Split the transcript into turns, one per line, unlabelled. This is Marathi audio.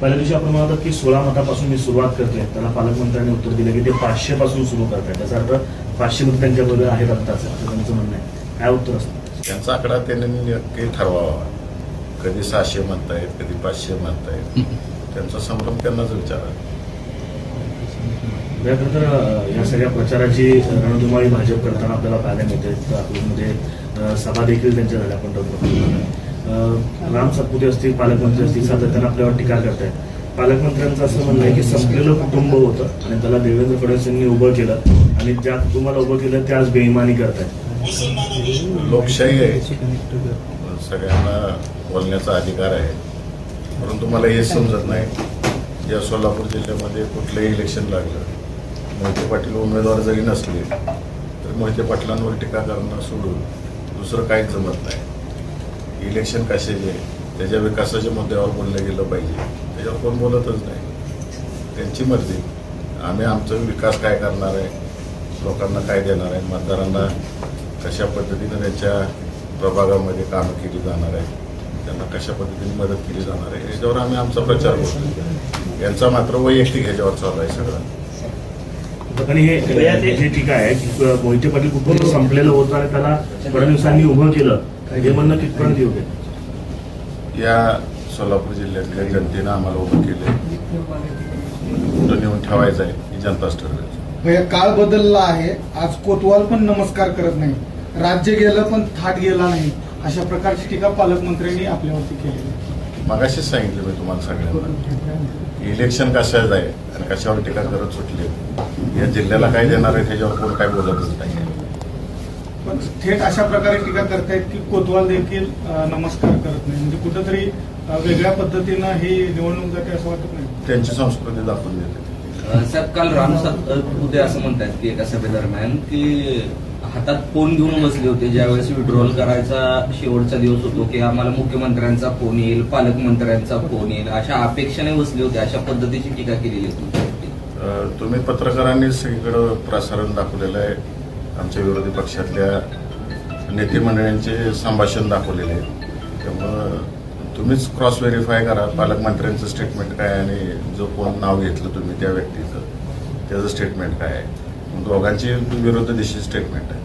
पहिल्या दिवशी आपण म्हणतो की 16 मतापासून मी सुरुवात करतोय, त्याला पालकमंत्र्यांनी उत्तर दिलं की ते 500 पासून सुरू करताय. त्याचा अर्थ 500 मत त्यांच्याबरोबर आहेत आत्ताच, असं त्यांचं म्हणणं आहे. काय उत्तर असतं?
त्यांचा आकडा त्यांनी नक्की ठरवावा. कधी 600 म्हणतायत, कधी 500 म्हणतायत. त्यांचा संभ्रम त्यांनाच विचारा.
खरं तर या सगळ्या प्रचाराची रणधुमाळी भाजप करताना आपल्याला पाहायला मिळते. अकलूजमध्ये सभा देखील त्यांच्या झाल्या. आपण राम सातपुते असतील, पालकमंत्री असतील, सातत्यानं आपल्यावर टीका करतायत. पालकमंत्र्यांचं असं म्हणणं आहे की संपलेलं कुटुंब होतं आणि त्याला देवेंद्र फडणवीस यांनी उभं केलं आणि ज्या कुटुंबाला उभं केलं ते आज बेईमानी करतायत.
लोकशाही आहे, सगळ्यांना बोलण्याचा अधिकार आहे. परंतु मला हे समजत नाही, या सोलापूर जिल्ह्यामध्ये कुठलंही इलेक्शन लागलं, मोहिते पाटील उमेदवार जरी नसले तर मोहिते पाटलांवर टीका करणं सोडून दुसरं काहीच जमत नाही. इलेक्शन कशाचे, त्याच्या विकासाच्या मुद्द्यावर बोललं गेलं पाहिजे, त्याच्यावर कोण बोलतच नाही. त्यांची मर्जी. आम्ही आमचा विकास काय करणार आहे, लोकांना काय देणार आहे, मतदारांना कशा पद्धतीनं त्यांच्या प्रभागामध्ये कामं केली जाणार आहे, त्यांना कशा पद्धतीने मदत केली जाणार आहे, याच्यावर आम्ही आमचा प्रचार करतो. यांचा मात्र वैयक्तिक ह्याच्यावर चालू आहे सगळं.
आणि हे जे टीका आहे की मोहिते पाटील कुटुंब संपलेलं होतं आणि त्याला फडणवीसांनी उभं केलं, हे म्हणणं कितपर्यंत योग्य?
या सोलापूर जिल्ह्यातल्या जनतेनं आम्हाला उभं केलंय, कुठं नेऊन ठेवायचं आहे ही जनताच ठरवायची.
काळ बदलला आहे. आज कोतवाल पण नमस्कार करत नाही, राज्य गेलं पण थाट गेला नाही, अशा प्रकारची टीका पालकमंत्र्यांनी आपल्यावरती केली.
मगाशीच सांगितलं मी तुम्हाला सगळ्यांना, इलेक्शन कशाचं आहे आणि कशावर टीका करत सुटले. या जिल्ह्याला काय देणार आहे त्याच्यावर कोण काय बोलतच नाही.
पण थेट अशा प्रकारे टीका करतायत की कोतवाल देखील नमस्कार करत नाही, म्हणजे कुठंतरी वेगळ्या पद्धतीनं ही निवडणूक जाते असं वाटत नाही.
त्यांची संस्कृती दाखवून देते.
साहेब, काल राम सातपुते असं म्हणतात की एका सभेदरम्यान की हातात फोन घेऊन बसले होते ज्यावेळेस विड्रॉल करायचा शेवटचा दिवस होतो की आम्हाला मुख्यमंत्र्यांचा फोन येईल, पालकमंत्र्यांचा फोन येईल, अशा अपेक्षाने बसले होते. अशा पद्धतीची टीका केलेली होती.
तुम्ही पत्रकारांनी सगळीकडं प्रसारण दाखवलेलं आहे. आमच्या विरोधी पक्षातल्या नेते मंडळींचे संभाषण दाखवलेले आहे. त्यामुळं तुम्हीच क्रॉस व्हेरीफाय करा पालकमंत्र्यांचं स्टेटमेंट काय आणि जो कोण नाव घेतलं तुम्ही त्या व्यक्तीचं त्याचं स्टेटमेंट काय आहे. दोघांची विरुद्ध दिशेची स्टेटमेंट आहे.